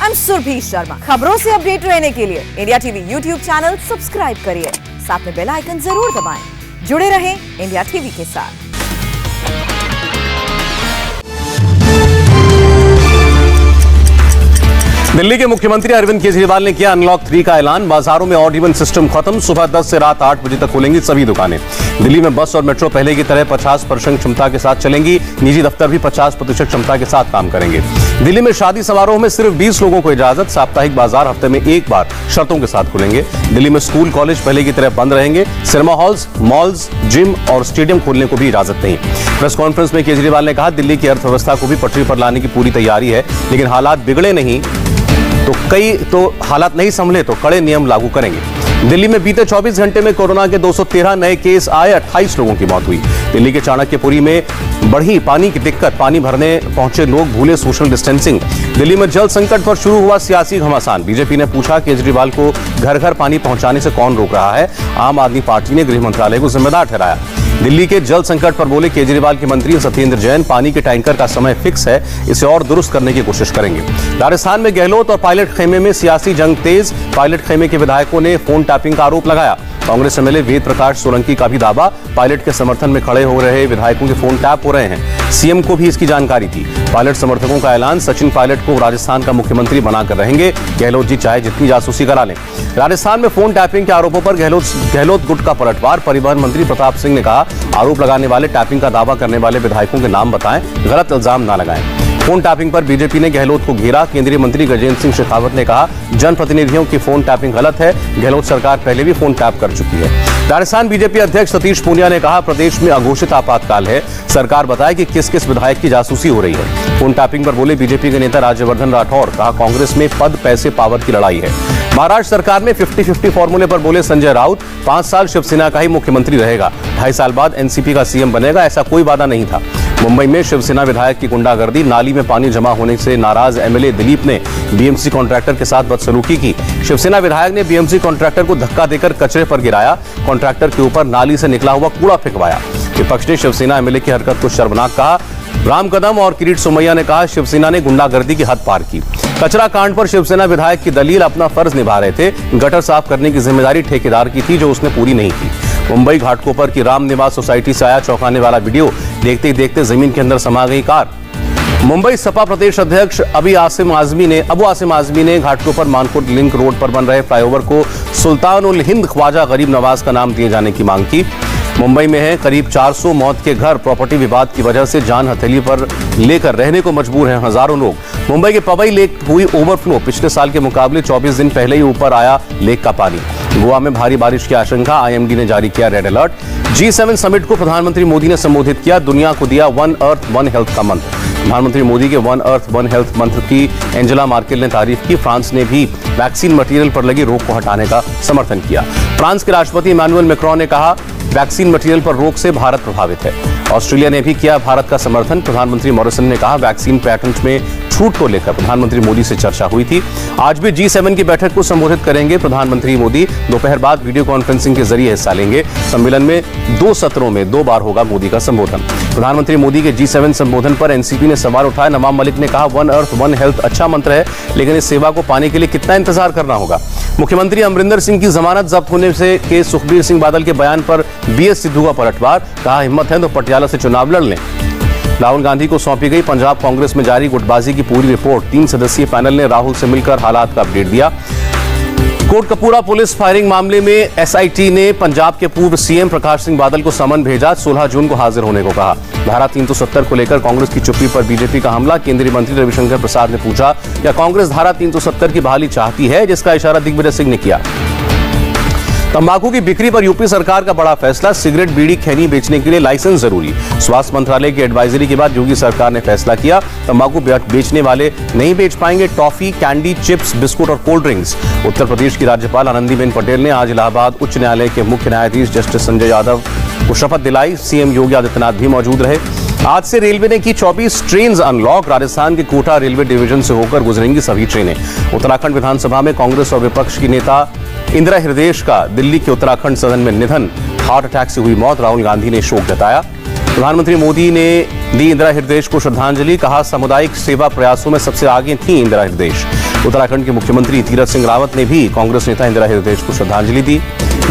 I am Surabhi Sharma. खबरों से update रहने के लिए India TV YouTube channel subscribe करिए, साथ में बेल आइकन जरूर दबाएं। जुड़े रहें इंडिया टीवी के साथ। दिल्ली के मुख्यमंत्री अरविंद केजरीवाल ने किया अनलॉक 3 का ऐलान। बाजारों में ऑड इवन सिस्टम खत्म। सुबह 10 से रात 8 बजे तक खुलेंगी सभी दुकानें। दिल्ली में बस और मेट्रो पहले की तरह 50% क्षमता के साथ चलेंगी। निजी दफ्तर भी 50% क्षमता के साथ काम करेंगे। दिल्ली में शादी समारोह में सिर्फ 20 लोगों को इजाजत। साप्ताहिक बाजार हफ्ते में एक बार शर्तों के साथ खुलेंगे। दिल्ली में स्कूल कॉलेज पहले की तरह बंद रहेंगे। सिनेमा हॉल्स, मॉल्स, जिम और स्टेडियम खोलने को भी इजाजत नहीं। प्रेस कॉन्फ्रेंस में केजरीवाल ने कहा, दिल्ली की अर्थव्यवस्था को भी पटरी पर लाने की पूरी तैयारी है, लेकिन हालात बिगड़े नहीं तो हालात नहीं संभले तो कड़े नियम लागू करेंगे। दिल्ली में बीते 24 घंटे में कोरोना के 213 नए केस आए, 28 लोगों की मौत हुई। दिल्ली के चाणक्यपुरी में बढ़ी पानी की दिक्कत, पानी भरने पहुंचे लोग भूले सोशल डिस्टेंसिंग। दिल्ली में जल संकट पर शुरू हुआ सियासी घमासान। बीजेपी ने पूछा, केजरीवाल को घर घर पानी पहुंचाने से कौन रोक रहा है? आम आदमी पार्टी ने गृह मंत्रालय को जिम्मेदार ठहराया। दिल्ली के जल संकट पर बोले केजरीवाल के मंत्री सत्येंद्र जैन, पानी के टैंकर का समय फिक्स है, इसे और दुरुस्त करने की कोशिश करेंगे। राजस्थान में गहलोत और पायलट खेमे में सियासी जंग तेज। पायलट खेमे के विधायकों ने फोन टैपिंग का आरोप लगाया। कांग्रेस एमएलए वेद प्रकाश सोलंकी का भी दावा, पायलट के समर्थन में खड़े हो रहे विधायकों के फोन टैप हो रहे हैं। सीएम को भी इसकी जानकारी थी। पायलट समर्थकों का ऐलान, सचिन पायलट को राजस्थान का मुख्यमंत्री बनाकर रहेंगे। गहलोत जी चाहे जितनी जासूसी करा लें। राजस्थान में फोन टैपिंग के आरोपों पर गहलोत गुट का पलटवार। परिवहन मंत्री प्रताप सिंह ने कहा, आरोप लगाने वाले टैपिंग का दावा करने वाले विधायकों के नाम बताएं, गलत इल्जाम न लगाएं। फोन टैपिंग पर बीजेपी ने गहलोत को घेरा। केंद्रीय मंत्री गजेंद्र सिंह शेखावत ने कहा, जनप्रतिनिधियों की फोन टैपिंग गलत है। गहलोत सरकार पहले भी फोन टैप कर चुकी है। राजस्थान बीजेपी अध्यक्ष सतीश पूनिया ने कहा, प्रदेश में अघोषित आपातकाल है, सरकार बताए कि किस किस विधायक की जासूसी हो रही है। फोन टैपिंग पर बोले बीजेपी के नेता राज्यवर्धन राठौर, कहा कांग्रेस में पद पैसे पावर की लड़ाई है। महाराष्ट्र सरकार में 50-50 फॉर्मूले पर बोले संजय राउत, 5 साल शिवसेना का ही मुख्यमंत्री रहेगा, 2.5 साल बाद एनसीपी का सीएम बनेगा, ऐसा कोई वादा नहीं था। मुंबई में शिवसेना विधायक की गुंडागर्दी। नाली में पानी जमा होने से नाराज एमएलए दिलीप ने बीएमसी कॉन्ट्रैक्टर के साथ बदसलूकी की। शिवसेना विधायक ने बीएमसी कॉन्ट्रैक्टर को धक्का देकर कचरे पर गिराया। कॉन्ट्रैक्टर के ऊपर नाली से निकला हुआ कूड़ा फेंकवाया। विपक्ष ने शिवसेना एमएलए की हरकत को शर्मनाक कहा। राम कदम और किरीट सोमैया ने कहा, शिवसेना ने गुंडागर्दी की हद पार की। कचरा कांड पर शिवसेना विधायक की दलील, अपना फर्ज निभा रहे थे, गटर साफ करने की जिम्मेदारी ठेकेदार की थी जो उसने पूरी नहीं की। मुंबई घाटकोपर की राम निवास सोसाइटी से आया चौंकाने वाला वीडियो, देखते ही देखते जमीन के अंदर समा गई कार। मुंबई सपा प्रदेश अध्यक्ष अबू आसिम आजमी ने घाटकोपर मानकोट लिंक रोड पर बन रहे फ्लाईओवर को सुल्तान उल हिंद ख्वाजा गरीब नवाज का नाम दिए जाने की मांग की। मुंबई में है करीब 400 मौत के घर। प्रॉपर्टी विवाद की वजह से जान हथेली पर लेकर रहने को मजबूर हैं हजारों लोग। मुंबई के पवई लेक हुई ओवरफ्लो। पिछले साल के मुकाबले 24 दिन पहले ही ऊपर आया लेक का पानी। गोवा में भारी बारिश की आशंका, आईएमडी ने जारी किया रेड अलर्ट। G7 समिट को प्रधानमंत्री मोदी ने संबोधित किया। दुनिया को दिया वन अर्थ वन हेल्थ का मंत्र। प्रधानमंत्री मोदी के वन अर्थ वन हेल्थ मंत्र की एंजेला मार्केल ने तारीफ की। फ्रांस ने भी वैक्सीन मटेरियल पर लगी रोक को हटाने का समर्थन किया। फ्रांस के राष्ट्रपति इमैनुअल मैक्रोन ने कहा, वैक्सीन मटेरियल पर रोक से भारत प्रभावित है। ऑस्ट्रेलिया ने भी किया भारत का समर्थन। प्रधानमंत्री मॉरिसन ने कहा, वैक्सीन पैटेंट में छूट को लेकर प्रधानमंत्री मोदी से चर्चा हुई थी। आज भी G7 की बैठक को संबोधित करेंगे प्रधानमंत्री मोदी। दोपहर बाद वीडियो कॉन्फ्रेंसिंग के जरिए हिस्सा लेंगे। सम्मेलन में 2 सत्रों में 2 बार होगा मोदी का संबोधन। प्रधानमंत्री मोदी के G7 संबोधन पर एनसीपी ने सवाल उठाया। नवाब मलिक ने कहा, वन अर्थ वन हेल्थ अच्छा मंत्र है, लेकिन इस सेवा को पाने के लिए कितना इंतजार करना होगा। मुख्यमंत्री अमरिंदर सिंह की जमानत जब्त होने से के सुखबीर सिंह बादल के बयान पर बीएस सिद्धू का पलटवार। कहा, हिम्मत है तो पटियाला से चुनाव लड़ लें। राहुल गांधी को सौंपी गई पंजाब कांग्रेस में जारी गुटबाजी की पूरी रिपोर्ट। 3 सदस्यीय पैनल ने राहुल से मिलकर हालात का अपडेट दिया। कोटकपूरा पुलिस फायरिंग मामले में एसआईटी ने पंजाब के पूर्व सीएम प्रकाश सिंह बादल को समन भेजा। 16 जून को हाजिर होने को कहा। धारा 370 को लेकर कांग्रेस की चुप्पी पर बीजेपी का हमला। केंद्रीय मंत्री रविशंकर प्रसाद ने पूछा, क्या कांग्रेस धारा 370 की बहाली चाहती है, जिसका इशारा दिग्विजय सिंह ने किया। तंबाकू की बिक्री पर यूपी सरकार का बड़ा फैसला। सिगरेट, बीड़ी, खैनी बेचने के लिए लाइसेंस जरूरी। स्वास्थ्य मंत्रालय की एडवाइजरी के बाद योगी सरकार ने फैसला किया, तंबाकू बेचने वाले नहीं बेच पाएंगे टॉफी, कैंडी, चिप्स, बिस्कुट और कोल्ड ड्रिंक्स। उत्तर प्रदेश की राज्यपाल आनंदीबेन पटेल ने आज इलाहाबाद उच्च न्यायालय के मुख्य न्यायाधीश जस्टिस संजय यादव को शपथ दिलाई। सीएम योगी आदित्यनाथ भी मौजूद रहे। आज से रेलवे ने की 24 ट्रेन अनलॉक। राजस्थान के कोटा रेलवे डिवीजन से होकर गुजरेंगी सभी ट्रेनें। उत्तराखंड विधानसभा में कांग्रेस और विपक्ष की नेता इंदिरा हृदयेश का दिल्ली के उत्तराखंड सदन में निधन। हार्ट अटैक से हुई मौत। राहुल गांधी ने शोक जताया। प्रधानमंत्री मोदी ने दी इंदिरा हृदयेश को श्रद्धांजलि, कहा सामुदायिक सेवा प्रयासों में सबसे आगे थी इंदिरा हृदयेश। उत्तराखंड के मुख्यमंत्री तीरथ सिंह रावत ने भी कांग्रेस नेता इंदिरा हृदयेश को श्रद्धांजलि दी।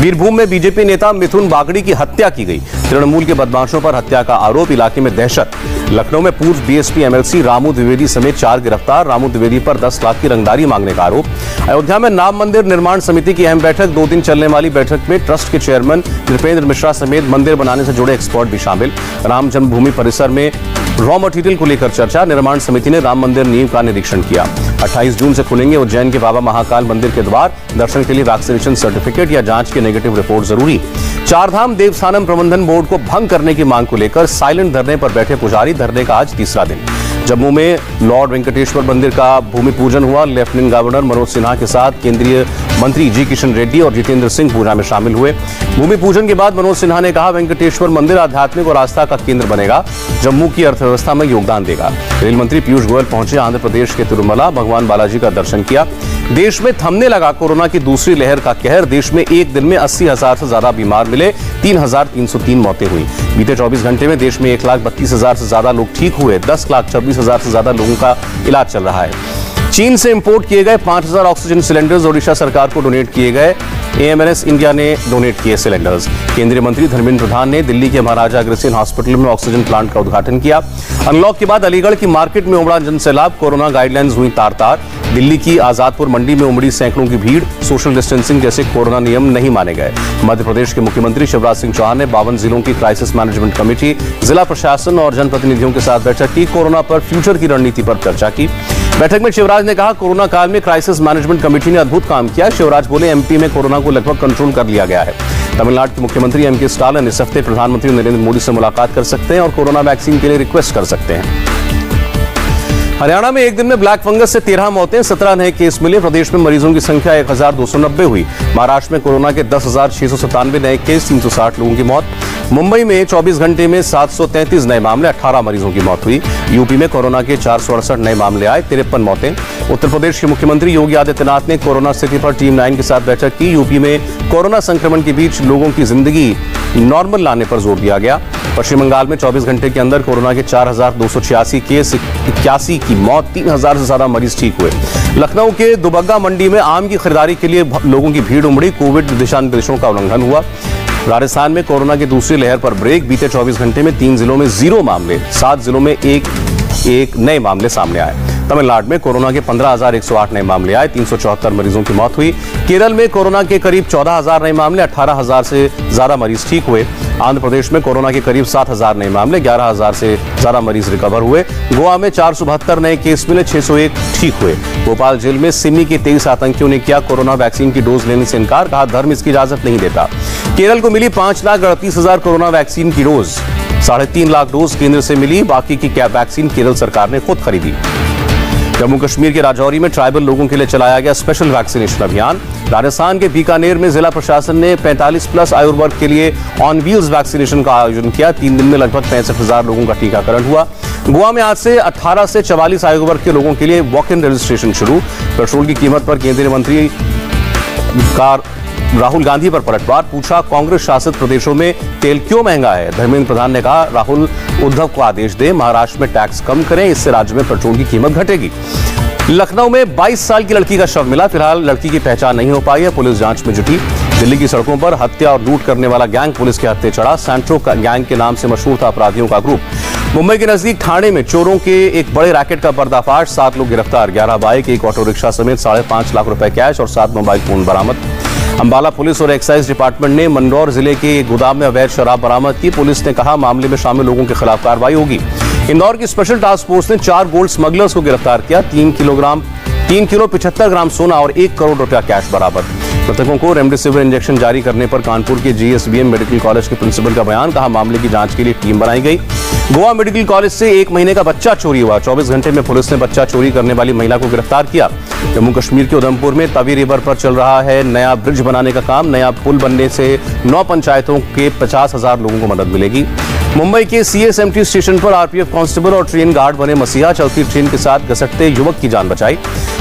बीरभूम में बीजेपी नेता मिथुन बागड़ी की हत्या की गई, तृणमूल के बदमाशों पर हत्या का आरोप, इलाके में दहशत। लखनऊ में पूर्व बीएसपी एमएलसी रामू द्विवेदी समेत 4 गिरफ्तार, रामू द्विवेदी पर 10 लाख की रंगदारी मांगने का आरोप। अयोध्या में राम मंदिर निर्माण समिति की अहम बैठक, 2 दिन चलने वाली बैठक में ट्रस्ट के चेयरमैन नृपेंद्र मिश्रा समेत मंदिर बनाने से जुड़े एक्सपर्ट भी शामिल। राम जन्मभूमि परिसर में रॉ मटेरियल को लेकर चर्चा, निर्माण समिति ने राम मंदिर नींव का निरीक्षण किया। 28 जून से खुलेंगे उज्जैन के बाबा महाकाल मंदिर के द्वार, दर्शन के लिए वैक्सीनेशन सर्टिफिकेट या जांच की नेगेटिव रिपोर्ट जरूरी। चारधाम देवस्थानम प्रबंधन बोर्ड को भंग करने की मांग को लेकर साइलेंट धरने पर बैठे पुजारी, धरने का आज तीसरा दिन। जम्मू में लॉर्ड वेंकटेश्वर मंदिर का भूमि पूजन हुआ, लेफ्टिनेंट गवर्नर मनोज सिन्हा के साथ केंद्रीय मंत्री जी किशन रेड्डी और जितेंद्र सिंह पूजा में शामिल हुए। भूमि पूजन के बाद मनोज सिन्हा ने कहा वेंकटेश्वर मंदिर आध्यात्मिक और आस्था का केंद्र बनेगा, जम्मू की अर्थव्यवस्था में योगदान देगा। रेल मंत्री पीयूष गोयल पहुंचे आंध्र प्रदेश के तिरुमला, भगवान बालाजी का दर्शन किया। देश में थमने लगा कोरोना की दूसरी लहर का कहर, देश में एक दिन में 80,000 से ज्यादा बीमार मिले, 3,303 मौतें हुई। बीते 24 घंटे में देश में 1,32,000 से ज्यादा लोग ठीक हुए, 10,26,000 से ज्यादा लोगों का इलाज चल रहा है। चीन से इंपोर्ट किए गए 5,000 ऑक्सीजन सिलेंडर्स ओडिशा सरकार को डोनेट किए गए, AMNS इंडिया ने डोनेट किए सिलेंडर्स। केंद्रीय मंत्री धर्मेंद्र प्रधान ने दिल्ली के महाराजा अग्रसेन हॉस्पिटल में ऑक्सीजन प्लांट का उद्घाटन किया। अनलॉक के बाद अलीगढ़ की मार्केट में उमड़ा जनसैलाब, कोरोना गाइडलाइंस हुई तार-तार। दिल्ली की आजादपुर मंडी में उमड़ी सैकड़ों की भीड़, सोशल डिस्टेंसिंग जैसे कोरोना नियम नहीं माने गए। मध्य प्रदेश के मुख्यमंत्री शिवराज सिंह चौहान ने 52 जिलों की क्राइसिस मैनेजमेंट कमेटी, जिला प्रशासन और जनप्रतिनिधियों के साथ बैठक की, कोरोना पर फ्यूचर की रणनीति पर चर्चा की। बैठक में शिवराज ने कहा कोरोना काल में क्राइसिस मैनेजमेंट कमेटी ने अद्भुत काम किया। शिवराज बोले एमपी में कोरोना को लगभग कंट्रोल कर लिया गया है। तमिलनाडु के मुख्यमंत्री एम के स्टालिन इस हफ्ते प्रधानमंत्री नरेंद्र मोदी से मुलाकात कर सकते हैं और कोरोना वैक्सीन के लिए रिक्वेस्ट कर सकते हैं। हरियाणा में एक दिन में ब्लैक फंगस से 13 मौतें, 17 नए केस मिले। प्रदेश में मरीजों की संख्या 1,290 हुई। महाराष्ट्र में कोरोना के 10,697 नए केस, 360 लोगों की मौत। मुंबई में 24 घंटे में 733 नए मामले, 18 मरीजों की मौत हुई। यूपी में कोरोना के 468 नए मामले आए, 53 मौतें। उत्तर प्रदेश के मुख्यमंत्री योगी आदित्यनाथ ने कोरोना स्थिति पर टीम 9 के साथ बैठक की। यूपी में कोरोना संक्रमण के बीच लोगों की जिंदगी नॉर्मल लाने पर जोर दिया गया। पश्चिम बंगाल में 24 घंटे के अंदर कोरोना के 4,286 केस, 81 की मौत, 3,000 से ज्यादा मरीज ठीक हुए। लखनऊ के दुबग्गा मंडी में आम की खरीदारी के लिए लोगों की भीड़ उमड़ी, कोविड दिशा निर्देशों का उल्लंघन हुआ। राजस्थान में कोरोना की दूसरी लहर पर ब्रेक, बीते 24 घंटे में 3 जिलों में 0 मामले, 7 जिलों में एक नए मामले सामने आए। तमिलनाडु में कोरोना के 15,108 नए मामले आए, 374 मरीजों की मौत हुई। केरल में कोरोना के करीब 14,000 नए मामले, 18,000 से ज्यादा मरीज ठीक हुए। आंध्र प्रदेश में कोरोना के करीब 7,000 नए मामले, 11,000 से ज्यादा मरीज रिकवर हुए। गोवा में 472 नए केस मिले, 601 ठीक हुए। भोपाल जेल में सिमी के 23 आतंकियों ने किया कोरोना वैक्सीन की डोज लेने से इनकार, कहा धर्म इसकी इजाजत नहीं देता। केरल को मिली 5,38,000 कोरोना वैक्सीन की डोज, 3.5 लाख डोज केंद्र से मिली, बाकी की कैब वैक्सीन केरल सरकार ने खुद खरीदी। जम्मू कश्मीर के राजौरी में ट्राइबल लोगों के लिए चलाया गया स्पेशल वैक्सीनेशन अभियान। राजस्थान के बीकानेर में जिला प्रशासन ने 45+ आयु वर्ग के लिए ऑन व्हील्स वैक्सीनेशन का आयोजन किया। 3 दिन में लगभग 65,000 लोगों का टीकाकरण हुआ। गोवा में आज से 18 से 44 आयु वर्ग के लोगों के लिए वॉक इन रजिस्ट्रेशन शुरू। पेट्रोल की कीमत पर केंद्रीय मंत्री का राहुल गांधी पर पलटवार, पूछा कांग्रेस शासित प्रदेशों में तेल क्यों महंगा है। धर्मेंद्र प्रधान ने कहा राहुल उद्धव को आदेश दे, महाराष्ट्र में टैक्स कम करें, इससे राज्य में पेट्रोल की कीमत घटेगी। लखनऊ में 22 साल की लड़की का शव मिला, फिलहाल लड़की की पहचान नहीं हो पाई है, पुलिस जांच में जुटी। दिल्ली की सड़कों पर हत्या और लूट करने वाला गैंग पुलिस के हत्थे चढ़ा, सैंट्रो का गैंग के नाम से मशहूर था अपराधियों का ग्रुप। मुंबई के नजदीक ठाणे में चोरों के एक बड़े रैकेट का पर्दाफाश, 7 लोग गिरफ्तार, 11 बाइक, एक ऑटो रिक्शा समेत 5.5 लाख रुपए कैश और 7 मोबाइल फोन बरामद। अंबाला पुलिस और एक्साइज डिपार्टमेंट ने मंदसौर जिले के एक गोदाम में अवैध शराब बरामद की। पुलिस ने कहा मामले में शामिल लोगों के खिलाफ कार्रवाई होगी। इंदौर की स्पेशल टास्क फोर्स ने 4 गोल्ड स्मगलर्स को गिरफ्तार किया। 3 किलो 75 ग्राम सोना और 1 करोड़ रुपया कैश बरामद। मृतकों को रेमडेसिविर इंजेक्शन जारी करने पर कानपुर के GSBM मेडिकल कॉलेज के प्रिंसिपल का बयान, कहा मामले की जांच के लिए टीम बनाई गई। गोवा मेडिकल कॉलेज से 1 महीने का बच्चा चोरी हुआ, 24 घंटे में पुलिस ने बच्चा चोरी करने वाली महिला को गिरफ्तार किया। जम्मू कश्मीर के उधमपुर में तवी रिवर पर चल रहा है नया ब्रिज बनाने का काम। नया पुल बनने से 9 पंचायतों के 50,000 लोगों को मदद मिलेगी। मुंबई के CSMT स्टेशन पर RPF कांस्टेबल और ट्रेन गार्ड बने मसीहा, चलती ट्रेन के साथ घसटते युवक की जान बचाई।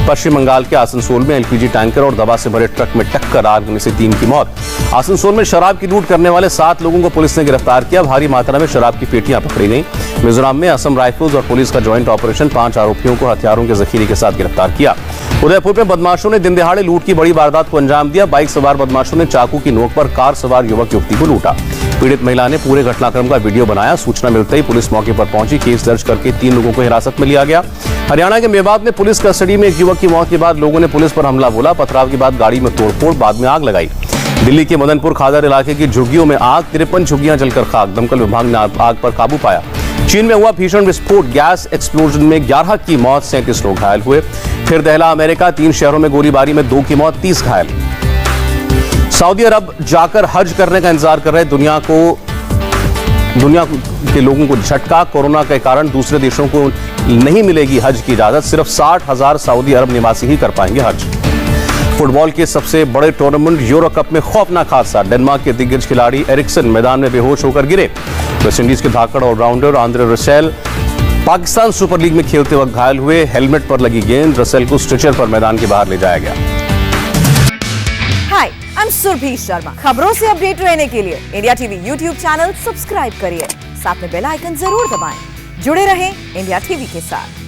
पश्चिम बंगाल के आसनसोल में एलपीजी टैंकर और दवा से भरे ट्रक में टक्कर, आग लगने से 3 की मौत। आसनसोल में शराब की लूट करने वाले 7 लोगों को पुलिस ने गिरफ्तार किया। भारी मात्रा में शराब की पेटियां पकड़ी गई। मिजोरम में असम राइफल्स और पुलिस का ज्वाइंट ऑपरेशन 5 आरोपियों को हथियारों के जखीरे के साथ गिरफ्तार किया। उदयपुर में बदमाशों ने दिन दिहाड़े लूट की बड़ी वारदात को अंजाम दिया। बाइक सवार बदमाशों ने चाकू की नोक पर कार सवार युवक युवती को लूटा। पीड़ित महिला ने पूरे घटनाक्रम का वीडियो बनाया। सूचना मिलते ही पुलिस मौके पर पहुंची। केस दर्ज करके 3 लोगों को हिरासत में लिया गया। हरियाणा के मेवात में पुलिस कस्टडी में एक युवक की मौत के बाद लोगों ने पुलिस पर हमला बोला। पथराव के बाद गाड़ी में तोड़फोड़, बाद में आग लगाई। दिल्ली के मदनपुर खादर इलाके की झुग्गियों में आग, 53 झुग्गियां जलकर खाक। दमकल विभाग ने आग पर काबू पाया। चीन में हुआ भीषण विस्फोट, गैस एक्सप्लोजन में 11 की मौत, 37 लोग घायल हुए। फिर दहला अमेरिका, 3 शहरों में गोलीबारी में 2 की मौत, 30 घायल। सऊदी अरब जाकर हज करने का इंतजार कर रहे दुनिया के लोगों को झटका। कोरोना के कारण दूसरे देशों को नहीं मिलेगी हज की इजाजत। सिर्फ 60,000 सऊदी अरब निवासी ही कर पाएंगे हज। फुटबॉल के सबसे बड़े टूर्नामेंट यूरो कप में खौफनाक हादसा, डेनमार्क के दिग्गज खिलाड़ी एरिक्सन मैदान में बेहोश होकर गिरे। वेस्टइंडीज के धाकड़ all rounder Andre Russell Pakistan super league में खेलते वक्त घायल हुए। हेलमेट पर लगी गेंद, रसेल को स्ट्रेचर पर मैदान के बाहर ले जाया गया। हाय, आई एम सुरभि शर्मा। खबरों से अपडेट रहने के लिए India TV YouTube channel subscribe करिए, साथ में बेल आइकन जरूर दबाएं। जुड़े रहें इंडिया टीवी के साथ।